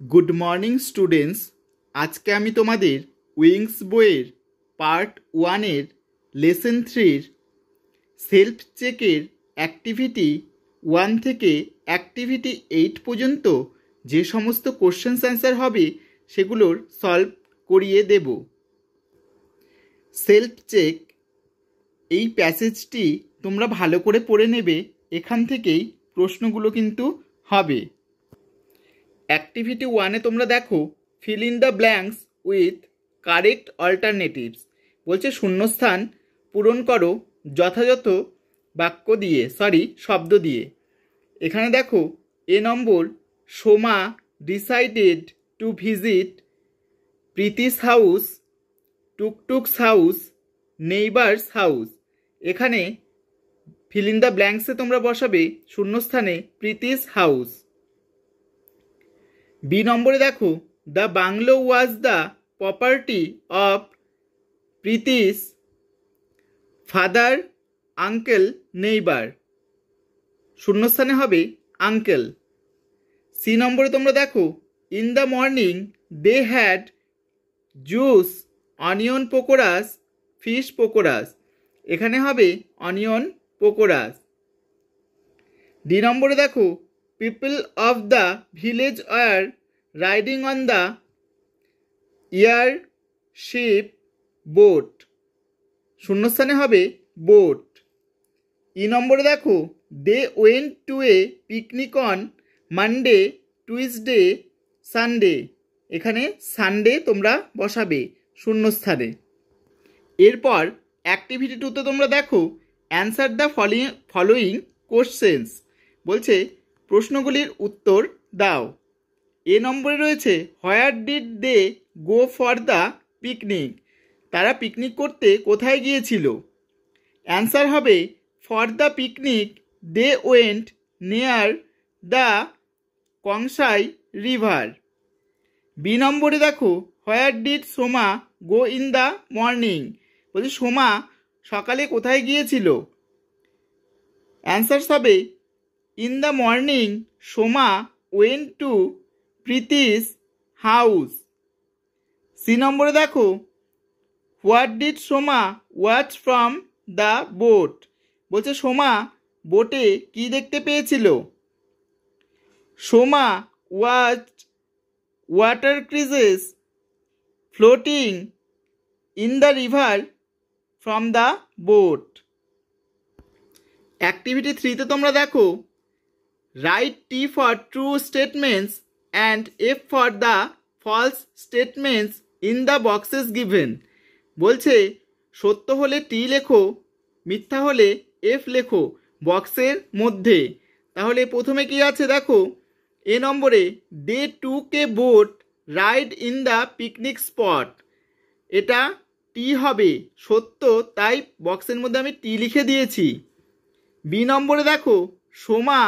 Good morning students. আজকে আমি তোমাদের উইংস বইয়ের পার্ট 1-এর লেসন 3-র সেলফ চেকের অ্যাক্টিভিটি 1 থেকে অ্যাক্টিভিটি 8 পর্যন্ত যে সমস্ত কোশ্চেন্স অ্যান্সার হবে সেগুলোর সলভ করিয়ে দেব। সেলফ চেক এই প্যাসেজটি তোমরা ভালো করে পড়ে নেবে, এখান থেকেই প্রশ্নগুলো কিন্তু হবে। অ্যাক্টিভিটি 1-এ তোমরা দেখো feel in the blanks with correct alternatives, বলছে শূন্যস্থান পূরণ করো যথাযথ বাক্য দিয়ে শব্দ দিয়ে। এখানে দেখো A number, Soma decided to visit Priti's house, Tuktuk's house, neighbour's house. এখানে ফিল ইন দ্য ব্ল্যাঙ্কসে তোমরা বসাবে শূন্যস্থানে প্রীতিস হাউস। বি নম্বরে দেখো the bungalow was the property of Priti's father, uncle, neighbour. শূন্যস্থানে হবে আঙ্কেল। সি নম্বরে তোমরা দেখো in the morning they had juice, onion pakoras, fish pakoras. এখানে হবে অনিয়ন পকোড়াস। ডি নম্বরে দেখো people of the village are riding on the airship boat. শূন্যস্থানে হবে বোট। ই নম্বরে দেখো they went to a picnic on Monday, Tuesday, Sunday. এখানে Sunday তোমরা বসাবে শূন্যস্থানে। এরপর অ্যাক্টিভিটি 2-তে তোমরা দেখো অ্যান্সার দ্য ফলোয়িং কোশ্চেন্স, বলছে প্রশ্নগুলির উত্তর দাও। এ নম্বরে রয়েছে where did they go for the picnic, তারা পিকনিক করতে কোথায় গিয়েছিল। অ্যান্সার হবে for the picnic they went near the Kansai river. B নম্বরে দেখো where did Soma go in the morning, বলছে সোমা সকালে কোথায় গিয়েছিল। অ্যান্সার হবে in the morning Soma went to Priti's house. C নম্বরে দেখো what did Soma watch from the boat, বলছে সোমা বোটে কি দেখতে পেয়েছিল। Soma watch water cresses floating in the river from the boat. Activity 3-তে তোমরা দেখো write T for true statements and F for the false statements in the boxes given. বলছে সত্য হলে টি লেখো, মিথ্যা হলে এফ লেখো বক্সের মধ্যে। তাহলে প্রথমে কি আছে দেখো এ নম্বরে they took a boat ride in the picnic spot, এটা টি হবে সত্য, তাই বক্সের মধ্যে আমি টি লিখে দিয়েছি। বি নম্বরে দেখো Soma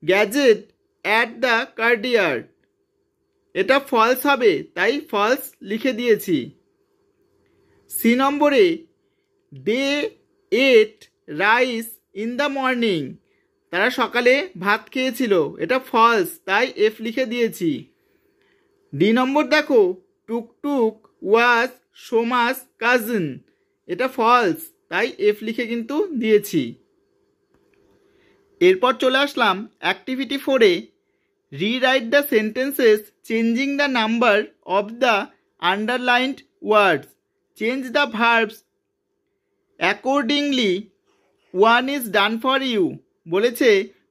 gazed at the courtyard, এটা ফলস হবে, তাই ফলস লিখে দিয়েছি। সি নম্বরে they ate rice in the morning, তারা সকালে ভাত খেয়েছিল, এটা ফলস, তাই এফ লিখে দিয়েছি। ডি নম্বর দেখো টুকটুক ওয়াজ সোমাস কাজিন, এটা ফলস, তাই এফ লিখে কিন্তু দিয়েছি। এরপর চলে আসলাম অ্যাক্টিভিটি 4-এ rewrite the sentences changing the number of the underlined words, change the verbs accordingly, one is done for you. বলেছে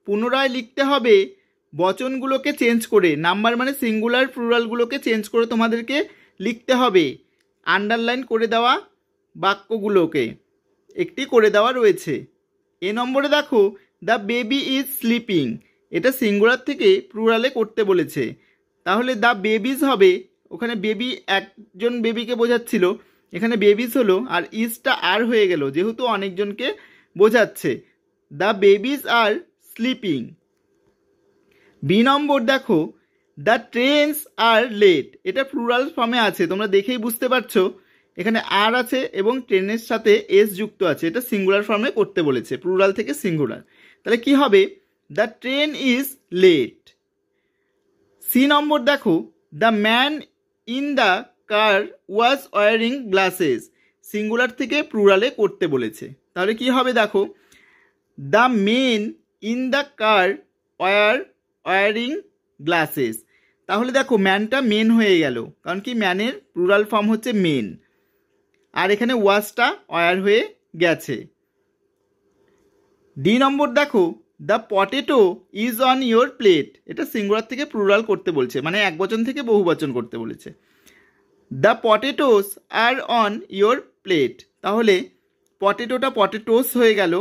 পুনরায় লিখতে হবে বচনগুলোকে চেঞ্জ করে, নাম্বার মানে সিঙ্গুলার প্লুরালগুলোকে চেঞ্জ করে তোমাদেরকে লিখতে হবে। আন্ডারলাইন করে দেওয়া বাক্যগুলোকে একটি করে দেওয়া রয়েছে। এ নম্বরে দেখো দ্য বেবি ইজ স্লিপিং, এটা সিঙ্গুলার থেকে প্লুরালে করতে বলেছে, তাহলে দ্য বেবিজ হবে, ওখানে বেবি একজন বেবিকে বোঝাচ্ছিল, এখানে বেবিজ হলো, আর ইজটা আর হয়ে গেল যেহেতু অনেকজনকে বোঝাচ্ছে। The babies are sleeping. B number দেখো দ্য ট্রেনস আর লেট, এটা প্লুরাল ফর্মে আছে, তোমরা দেখেই বুঝতে পারছো এখানে আর আছে এবং ট্রেনের সাথে এস যুক্ত আছে, এটা সিঙ্গুলার ফর্মে করতে বলেছে, প্লুরাল থেকে সিঙ্গুলার। তাহলে কি হবে the train is late. C number দেখো, the man in the car was wearing glasses. Singular থেকে প্লুরালে করতে বলেছে, তাহলে কি হবে দেখো, the men in the car wearing glasses. তাহলে দেখো ম্যানটা মেন হয়ে গেল, কারণ কি ম্যানের প্লুরাল ফর্ম হচ্ছে মেন, আর এখানে ওয়াজটা ওয়ার হয়ে গেছে। ডি নম্বর দেখো, the potato is on your plate. এটা সিঙ্গুলার থেকে প্লুরাল করতে বলছে, মানে একবচন থেকে বহুবচন করতে বলেছে। The potatoes are on your plate, তাহলে পটেটোটা পটেটোস হয়ে গেল,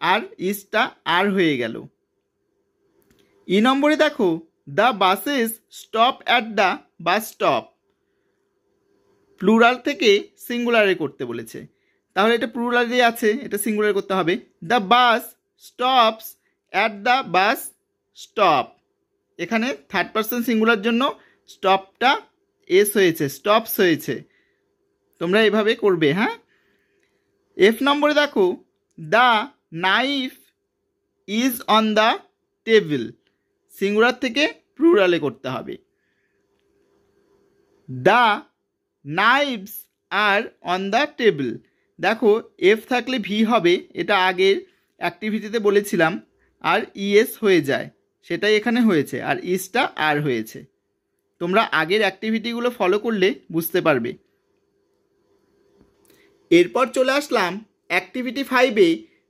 আর ইজটা আর হয়ে গেল। ই নম্বরে দেখো, the buses stop at the bus stop. Plural থেকে সিঙ্গুলারে করতে বলেছে, তাহলে এটা প্লুরালে আছে, এটা সিঙ্গুলারে করতে হবে। The bus stops at the bus stop. এখানে থার্ড পারসন সিঙ্গুলার জন্য স্টপটা এস হয়েছে, স্টপস হয়েছে। তোমরা এভাবে করবে, হ্যাঁ। এফ নম্বরে দেখো, the knife is on the table. Singular থেকে প্লুরালে করতে হবে। The knives are on the table. দেখো এফ থাকলে ভি হবে, এটা আগের অ্যাক্টিভিটিতে বলেছিলাম, আর ইএস হয়ে যায়, সেটাই এখানে হয়েছে, আর ইসটা আর হয়েছে। তোমরা আগের অ্যাক্টিভিটিগুলো ফলো করলে বুঝতে পারবে। এরপর চলে আসলাম অ্যাক্টিভিটি 5-এ,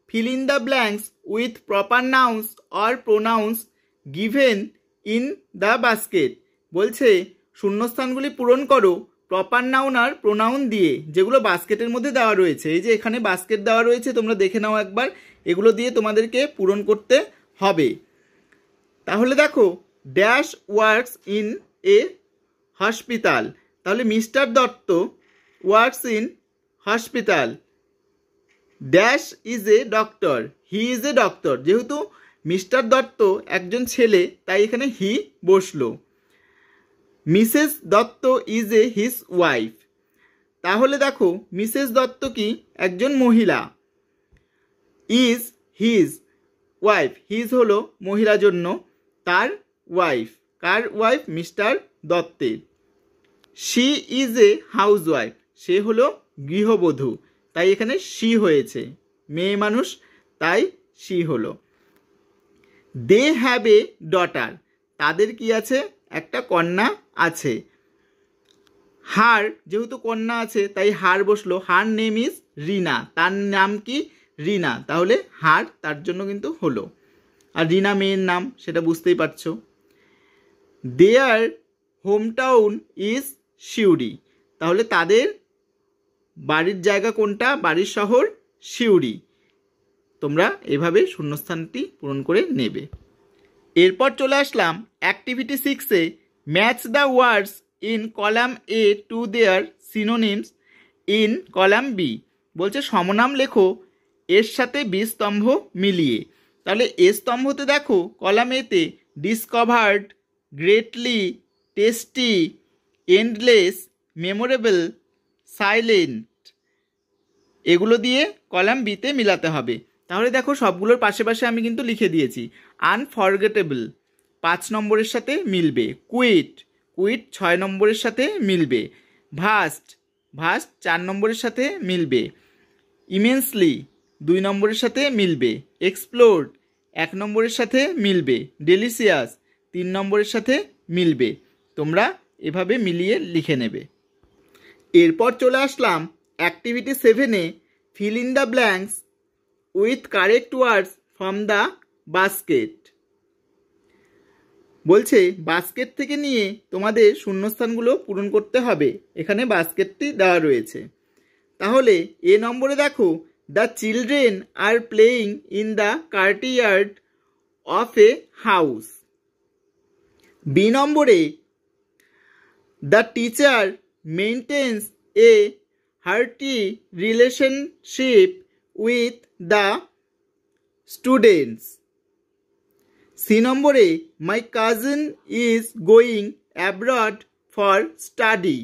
fill in the blanks with proper nouns or pronouns given in the basket. বলছে শূন্যস্থানগুলি পূরণ করো প্রপার নাউন আর প্রোনাউন দিয়ে, যেগুলো বাস্কেটের মধ্যে দেওয়া রয়েছে। এই যে এখানে বাস্কেট দেওয়া রয়েছে, তোমরা দেখে নাও একবার, এগুলো দিয়ে তোমাদেরকে পূরণ করতে হবে। তাহলে দেখো, dash works in a hospital. তাহলে Mr Dutta works in hospital. Dash is a doctor, he is a doctor. যেহেতু মিস্টার দত্ত একজন ছেলে, তাই এখানে হি বসলো। Mrs Dutta is a his wife. তাহলে দেখো মিসেস দত্ত কি একজন মহিলা। ইজ হিজ ওয়াইফ, হিজ হলো মহিলা জন্য, তার ওয়াইফ, কার ওয়াইফ, মিস্টার দত্তের। She is a house wife, সে হলো গৃহবধূ, তাই এখানে শি হয়েছে, মেয়ে মানুষ, তাই শি হলো। দে হ্যাভ এ ডটার, তাদের কি আছে, একটা কন্যা আছে। হার, যেহেতু কন্যা আছে তাই হার বসলো, হার নেম ইজ রিনা, তার নাম কি রিনা, তাহলে হার তার জন্য কিন্তু হলো, আর রিনা মেয়ের নাম, সেটা বুঝতেই পারছো। Their home town is Suri, তাহলে তাদের বাড়ির জায়গা কোনটা, বাড়ির শহর সিউড়ি। তোমরা এভাবে শূন্যস্থানটি পূরণ করে নেবে। এরপর চলে আসলাম অ্যাক্টিভিটি 6-এ, match the words in column A to their synonyms in column B. বলছে সমনাম লেখো এর সাথে বি স্তম্ভ মিলিয়ে। তাহলে এ স্তম্ভতে দেখো কলাম এতে discovered, greatly, tasty, endless, memorable, silent, এগুলো দিয়ে কলাম বিতে মিলাতে হবে। তাহলে দেখো সবগুলোর পাশে পাশে আমি কিন্তু লিখে দিয়েছি। আনফরগেটেবল 5 নম্বরের সাথে মিলবে। কুইট, কুইট 6 নম্বরের সাথে মিলবে। ভাস্ট, ভাস্ট 4 নম্বরের সাথে মিলবে। ইমেন্সলি 2 নম্বরের সাথে মিলবে। এক্সপ্লোরড 1 নম্বরের সাথে মিলবে। ডেলিসিয়াস 3 নম্বরের সাথে মিলবে। তোমরা এভাবে মিলিয়ে লিখে নেবে। এরপর চলে আসলাম অ্যাক্টিভিটি 7-এ, fill in the blanks with correct words from the basket. বলছে বাস্কেট থেকে নিয়ে তোমাদের শূন্যস্থানগুলো পূরণ করতে হবে। এখানে বাস্কেটটি দেওয়া রয়েছে। তাহলে এ নম্বরে দেখো, the children are playing in the courtyard of a house. B নম্বরে, the teacher maintains a hearty relationship with the students. C নম্বরে, my cousin is going abroad for study.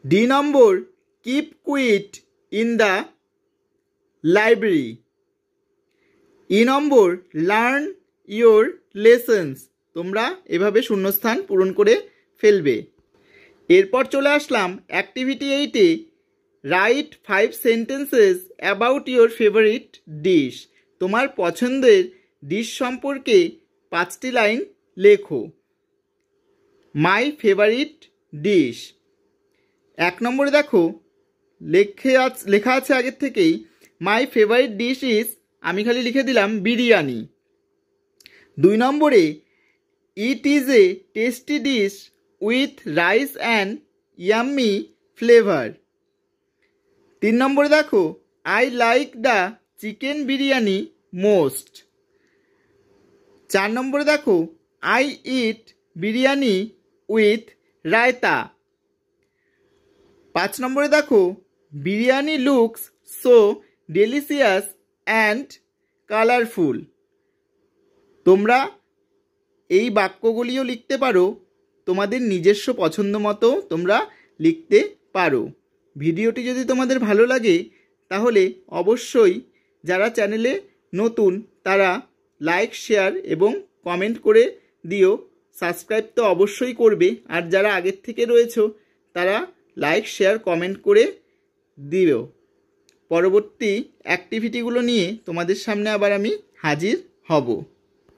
D number, keep quiet in the library. E number, learn your lessons, তোমরা এভাবে শূন্যস্থান পূরণ করে ফেলবে। এরপর চলে আসলাম অ্যাক্টিভিটি 8-এ, write 5 sentences about your favourite dish. তোমার পছন্দের ডিশ সম্পর্কে 5টি লাইন লেখো। My favourite dish. 1 নম্বরে দেখো লেখা আছে আগের থেকেই, মাই ফেভারিট ডিশ ইজ, আমি খালি লিখে দিলাম বিরিয়ানি। 2 নম্বরে, it is a tasty dish with rice and yummy flavour. 3 নম্বরে দেখো, I like the chicken biryani most. 4 নম্বরে দেখো, I eat biryani with raita. 5 নম্বরে দেখো, biryani looks so delicious and colourful. তোমরা এই বাক্যগুলিও লিখতে পারো, তোমাদের নিজস্ব পছন্দ মতো তোমরা লিখতে পারো। ভিডিওটি যদি তোমাদের ভালো লাগে তাহলে অবশ্যই যারা চ্যানেলে নতুন তারা লাইক, শেয়ার এবং কমেন্ট করে দিও। সাবস্ক্রাইব তো অবশ্যই করবে, আর যারা আগের থেকে রয়েছো তারা লাইক, শেয়ার, কমেন্ট করে দিও। পরবর্তী অ্যাক্টিভিটিগুলো নিয়ে তোমাদের সামনে আবার আমি হাজির হব।